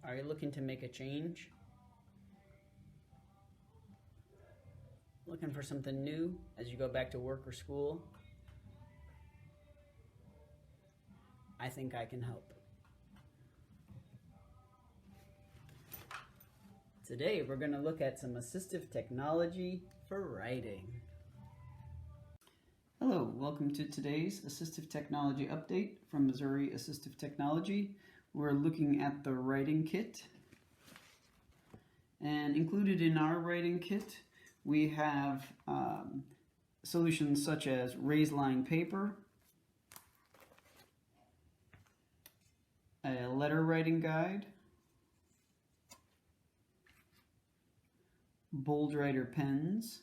Are you looking to make a change? Looking for something new as you go back to work or school? I think I can help. Today we're going to look at some assistive technology for writing. Hello, welcome to today's Assistive Technology Update from Missouri Assistive Technology. We're looking at the writing kit. And included in our writing kit, we have solutions such as raised line paper, a letter writing guide, bold writer pens,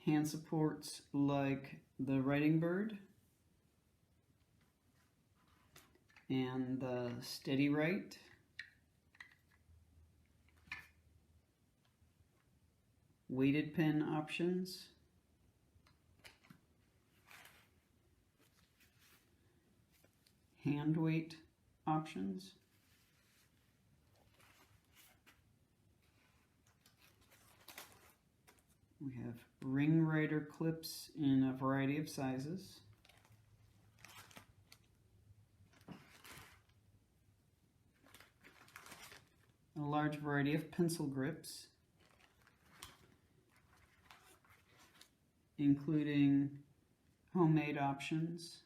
hand supports like the Writing Bird and the Steady Write, weighted pen options, hand weight options, we have ring writer clips in a variety of sizes, a large variety of pencil grips, including homemade options,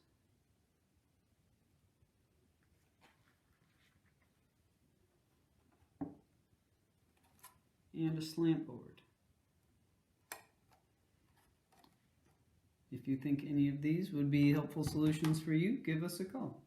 and a slant board. If you think any of these would be helpful solutions for you, give us a call.